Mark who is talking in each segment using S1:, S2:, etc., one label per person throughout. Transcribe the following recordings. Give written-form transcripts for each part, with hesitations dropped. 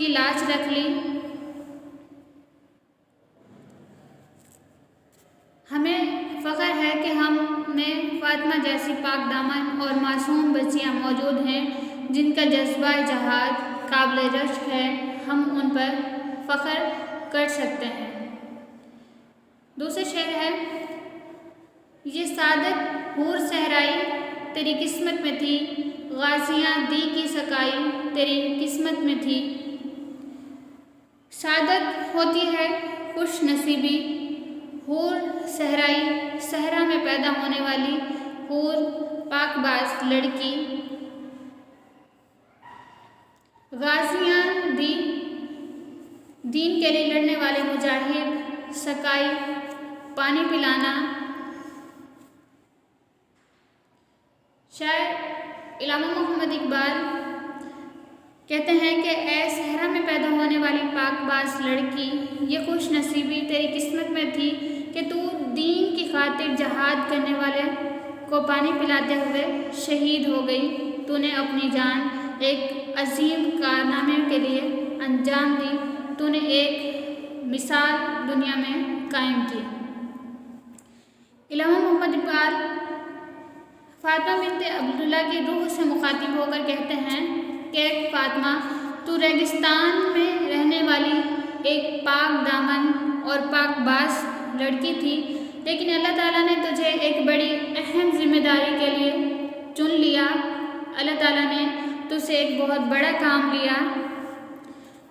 S1: کی لاج رکھ لی۔ ہمیں فخر ہے کہ ہم میں فاطمہ جیسی پاک دامن اور معصوم بچیاں موجود ہیں جن کا جذبہ جہاد قابل رشک ہے، ہم ان پر فخر کر سکتے ہیں۔ دوسرے شعر ہے، یہ سعادت حور صحرائی تیری قسمت میں تھی، غازیاں دی کی سقائی تیری قسمت میں تھی۔ سعادت ہوتی ہے خوش نصیبی، حور صحرائی صحرا میں پیدا ہونے والی حور پاک باز لڑکی، غازیاں دی دین کے لیے لڑنے والے مجاہد، سقائی پانی پلانا۔ شاعر علامہ محمد اقبال کہتے ہیں کہ اے صحرا میں پیدا ہونے والی پاک باز لڑکی، یہ خوش نصیبی تیری قسمت میں تھی کہ تو دین کی خاطر جہاد کرنے والے کو پانی پلاتے ہوئے شہید ہو گئی۔ تو نے اپنی جان ایک عظیم کارنامے کے لیے انجام دی، تو نے ایک مثال دنیا میں قائم کی۔ علامہ محمد اقبال فاطمہ بنت عبداللہ کی روح سے مخاطب ہو کر کہتے ہیں کہ فاطمہ، تو ریگستان میں رہنے والی ایک پاک دامن اور پاک باز لڑکی تھی، لیکن اللہ تعالیٰ نے تجھے ایک بڑی اہم ذمہ داری کے لیے چن لیا۔ اللہ تعالیٰ نے تجھ سے ایک بہت بڑا کام لیا۔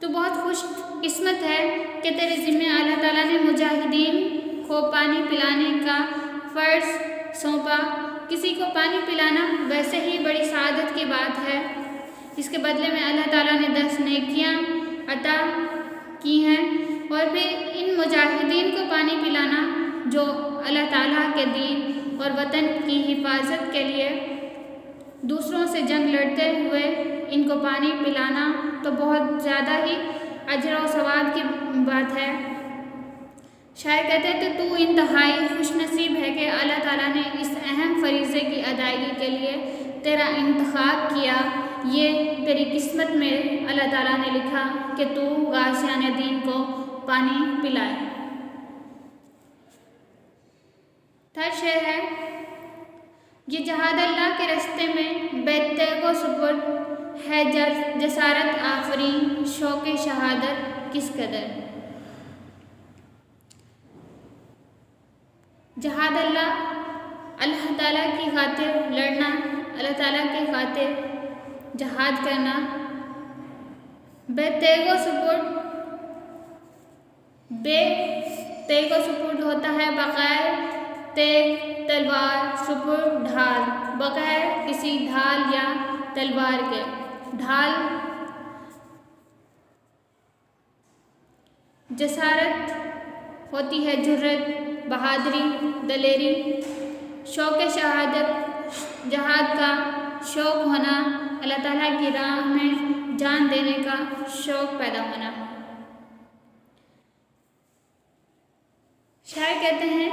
S1: تو بہت خوش قسمت ہے کہ تیرے ذمہ اللہ تعالیٰ نے مجاہدین کو پانی پلانے کا فرض سونپا۔ کسی کو پانی پلانا ویسے ہی بڑی سعادت کی بات ہے، اس کے بدلے میں اللہ تعالیٰ نے 10 نیکیاں عطا کی ہیں، اور پھر ان مجاہدین کو پانی پلانا جو اللہ تعالیٰ کے دین اور وطن کی حفاظت کے لیے دوسروں سے جنگ لڑتے ہوئے ان کو پانی پلانا تو بہت زیادہ ہی اجر و ثواب کی بات ہے۔ شاعر کہتے ہیں تو انتہائی خوش نصیب ہے کہ اللہ تعالیٰ نے اس اہم فریضے کی ادائیگی کے لیے تیرا انتخاب کیا۔ یہ تیری قسمت میں اللہ تعالیٰ نے لکھا کہ تو غازیان دین کو پانی پلائے۔ تھرڈ شعر ہے، یہ جہاد اللہ کے راستے میں بے تیغ و سپرد ہے جسارت آفرین شوق شہادت کس قدر۔ جہاد اللہ تعالیٰ کی خاطر لڑنا، اللہ تعالیٰ کی خاطر جہاد کرنا، بے تیغ و سپرد ہوتا ہے بغیر تیغ تلوار، سپرد ڈھال، بغیر کسی ڈھال یا تلوار کے۔ ڈھال جسارت ہوتی ہے، جرأت، بہادری، دلیری، شوق شہادت جہاد کا شوق ہونا، اللہ تعالیٰ کی راہ میں جان دینے کا شوق پیدا ہونا۔ شاعر کہتے ہیں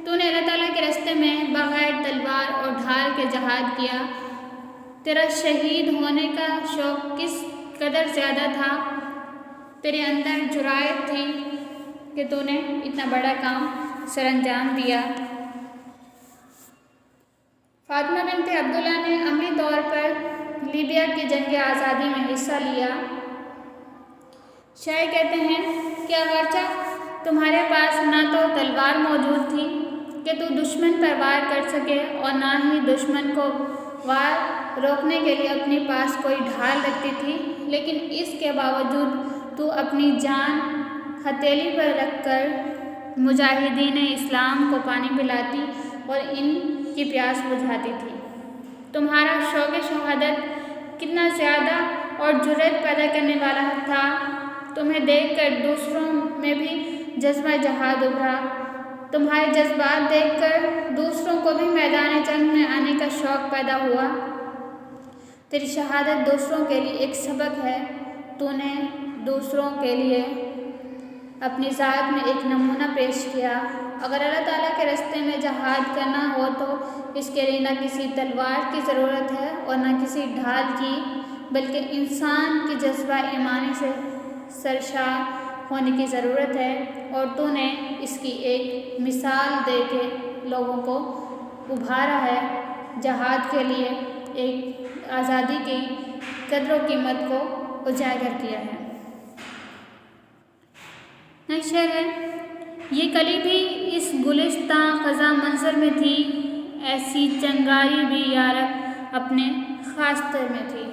S1: تو نے اللہ تعالیٰ کے راستے میں بغیر تلوار اور ڈھال کے جہاد کیا، تیرا شہید ہونے کا شوق کس قدر زیادہ تھا، تیرے اندر جرأت تھی کہ تو نے اتنا بڑا کام سر انجام دیا۔ فاطمہ بنت عبداللہ نے عملی طور پر لیبیا کی جنگ آزادی میں حصہ لیا۔ شاعر کہتے ہیں کہ اگرچہ تمہارے پاس نہ تو تلوار موجود تھی کہ تو دشمن پر وار کر سکے اور نہ ہی دشمن کو وار روکنے کے لیے اپنے پاس کوئی ڈھال رکھتی تھی، لیکن اس کے باوجود تو اپنی جان ہتھیلی پر رکھ کر مجاہدین اسلام کو پانی پلاتی اور ان کی پیاس بجھاتی تھی۔ تمہارا شوق شہادت کتنا زیادہ اور جرأت پیدا کرنے والا تھا، تمہیں دیکھ کر دوسروں میں بھی جذبہ جہاد ابھرا، تمہارے جذبات دیکھ کر دوسروں کو بھی میدان جنگ میں آنے کا شوق پیدا ہوا۔ تیری شہادت دوسروں کے لیے ایک سبق ہے، تو نے دوسروں کے لیے اپنی ذات میں ایک نمونہ پیش کیا۔ اگر اللہ تعالیٰ کے راستے میں جہاد کرنا ہو تو اس کے لیے نہ کسی تلوار کی ضرورت ہے اور نہ کسی ڈھال کی، بلکہ انسان کے جذبہ ایمانی سے سرشار ہونے کی ضرورت ہے، اور تو نے اس کی ایک مثال دے کے لوگوں کو ابھارا ہے، جہاد کے لیے ایک آزادی کی قدر و قیمت کو اجاگر کیا ہے۔ نیکسٹ شعر ہے، یہ کلی بھی اس گلستاں خزاں منظر میں تھی، ایسی چنگاری بھی یارب اپنے خاستر میں تھی۔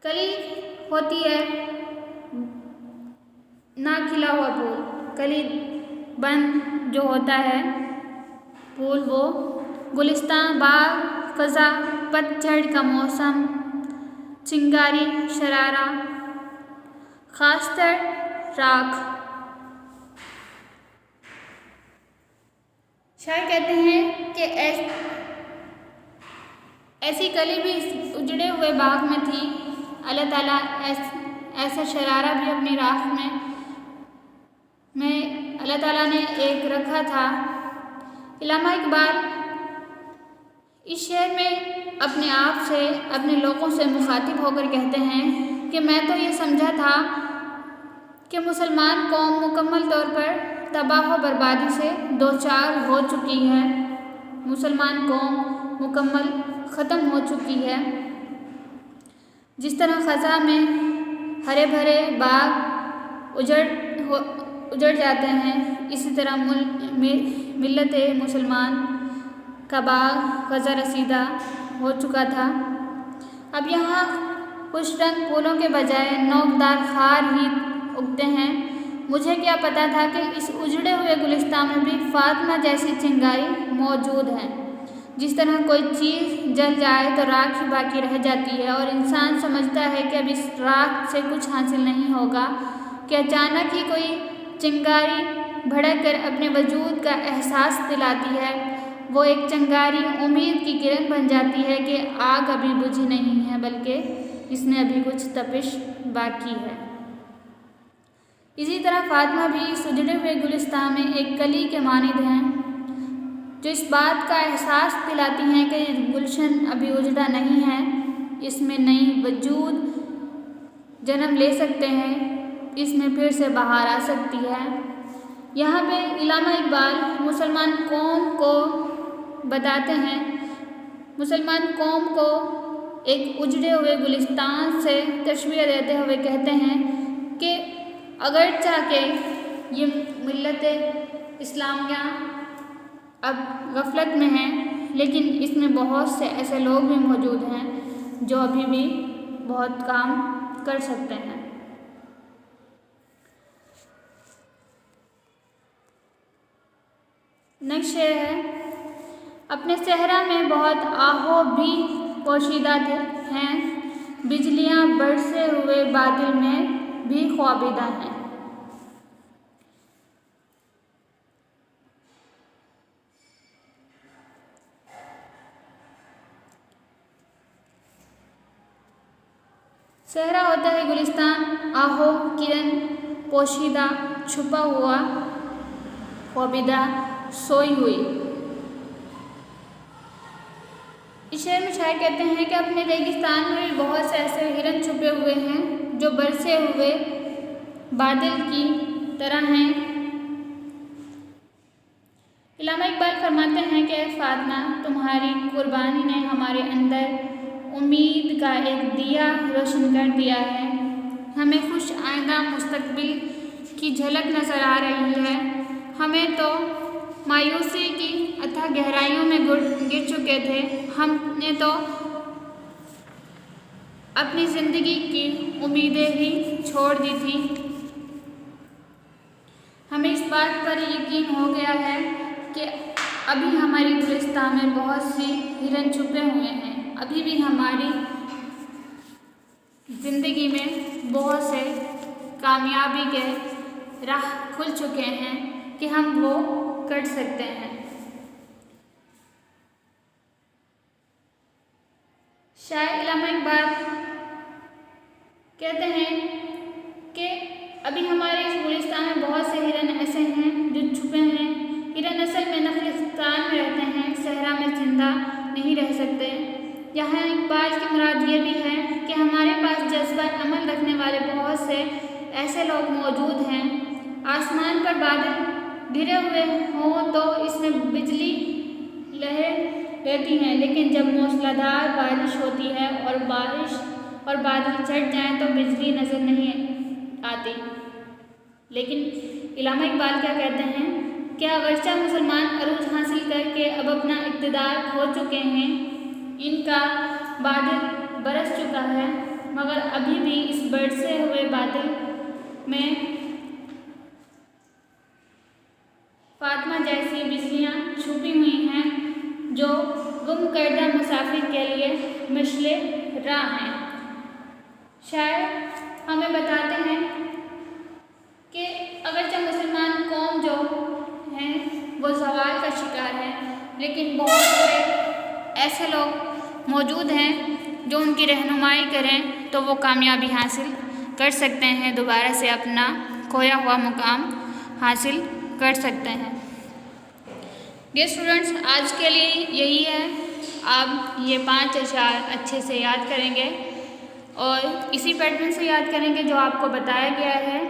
S1: کلی ہوتی ہے نہ کھلا ہوا پھول، کلی بند جو ہوتا ہے پھول، وہ گلستاں، باغ، خزاں، پتجھڑ کا موسم، چنگاری، شرارہ، خاستر، راکھ۔ شاعر کہتے ہیں کہ ایسی کلی بھی اس اجڑے ہوئے باغ میں تھی، اللہ تعالیٰ ایسا شرارہ بھی اپنی راکھ میں اللہ تعالیٰ نے ایک رکھا تھا۔ علامہ اقبال اس شعر میں اپنے آپ سے، اپنے لوگوں سے مخاطب ہو کر کہتے ہیں کہ میں تو یہ سمجھا تھا کہ مسلمان قوم مکمل طور پر تباہ و بربادی سے دوچار ہو چکی ہے، مسلمان قوم مکمل ختم ہو چکی ہے۔ جس طرح خزاں میں ہرے بھرے باغ اجڑ جاتے ہیں، اسی طرح ملت مسلمان کا باغ خزاں رسیدہ ہو چکا تھا۔ اب یہاں خوش رنگ پھولوں کے بجائے نوکدار خار ہی اگتے ہیں۔ مجھے کیا پتا تھا کہ اس اجڑے ہوئے گلستان میں بھی فاطمہ جیسی چنگاری موجود ہے۔ جس طرح کوئی چیز جل جائے تو راکھ ہی باقی رہ جاتی ہے، اور انسان سمجھتا ہے کہ اب اس راکھ سے کچھ حاصل نہیں ہوگا کہ اچانک ہی کوئی چنگاری بھڑک کر اپنے وجود کا احساس دلاتی ہے۔ وہ ایک چنگاری امید کی کرن بن جاتی ہے کہ آگ ابھی بجھی نہیں ہے، بلکہ اس میں ابھی کچھ تپش باقی ہے۔ اسی طرح فاطمہ بھی اس اجڑے ہوئے گلستان میں ایک کلی کے مانند ہیں، جو اس بات کا احساس دلاتی ہیں کہ یہ گلشن ابھی اجڑا نہیں ہے، اس میں نئی وجود جنم لے سکتے ہیں، اس میں پھر سے بہار آ سکتی ہے۔ یہاں پہ علامہ اقبال مسلمان قوم کو بتاتے ہیں، مسلمان قوم کو ایک اجڑے ہوئے گلستان سے تشبیہ دیتے ہوئے کہتے ہیں کہ اگرچہ کہ یہ ملت اسلامیہ اب غفلت میں ہیں، لیکن اس میں بہت سے ایسے لوگ بھی موجود ہیں جو ابھی بھی بہت کام کر سکتے ہیں۔ نیکسٹ شعر ہے، اپنے صحرا میں بہت آہو بھی پوشیدہ ہیں، بجلیاں برسے ہوئے بادل میں بھی خوابیدہ ہیں۔ صحرا ہوتا ہے گلستان، آہو کرن پوشیدہ، چھپا ہوا، خوابیدہ، سوئی ہوئی۔ اس شعر میں شاعر کہتے ہیں کہ اپنے ریگستان میں بھی بہت سے ایسے ہرن چھپے ہوئے ہیں جو برسے ہوئے بادل کی طرح ہیں۔ علامہ اقبال فرماتے ہیں کہ اے فاطمہ، تمہاری قربانی نے ہمارے اندر امید کا ایک دیا روشن کر دیا ہے، ہمیں خوش آئندہ مستقبل کی جھلک نظر آ رہی ہے۔ ہمیں تو مایوسی کی اتھاہ گہرائیوں میں گر چکے تھے، ہم نے تو اپنی زندگی کی امیدیں ہی چھوڑ دی تھی۔ ہمیں اس بات پر یقین ہو گیا ہے کہ ابھی ہماری گلستان میں بہت سی ہرن چھپے ہوئے ہیں، ابھی بھی ہماری زندگی میں بہت سے کامیابی کے راہ کھل چکے ہیں کہ ہم وہ کر سکتے ہیں۔ شاعر علامہ اقبال کہتے ہیں کہ ابھی ہمارے اس گلستان میں بہت سے ہرن ایسے ہیں جو چھپے ہیں۔ ہرن اصل میں نخلستان میں رہتے ہیں، صحرا میں زندہ نہیں رہ سکتے۔ یہاں اقبال کی مراد یہ بھی ہے کہ ہمارے پاس جذبہ عمل رکھنے والے بہت سے ایسے لوگ موجود ہیں۔ آسمان پر بادل گھرے ہوئے ہوں تو اس میں بجلی لہر رہتی ہیں، لیکن جب موسلادھار بارش ہوتی ہے اور بادل چھٹ جائیں تو بجلی نظر نہیں آتی۔ لیکن علامہ اقبال کیا کہتے ہیں کہ اگرچہ مسلمان عروج حاصل کر کے اب اپنا اقتدار کھو چکے ہیں، ان کا بادل برس چکا ہے، مگر ابھی بھی اس برسے ہوئے بادل میں فاطمہ جیسی بجلیاں چھپی ہوئی ہیں جو گم کردہ مسافر کے لیے مشعل راہ ہیں۔ شاعر ہمیں بتاتے ہیں کہ اگرچہ مسلمان قوم جو ہیں وہ زوال کا شکار ہے، لیکن بہت سے ایسے لوگ موجود ہیں جو ان کی رہنمائی کریں تو وہ کامیابی حاصل کر سکتے ہیں، دوبارہ سے اپنا کھویا ہوا مقام حاصل کر سکتے ہیں۔ ڈیئر اسٹوڈنٹس، آج کے لیے یہی ہے۔ آپ یہ 5 اشعار اچھے سے یاد کریں گے اور اسی پیٹرن سے یاد کریں گے جو آپ کو بتایا گیا ہے۔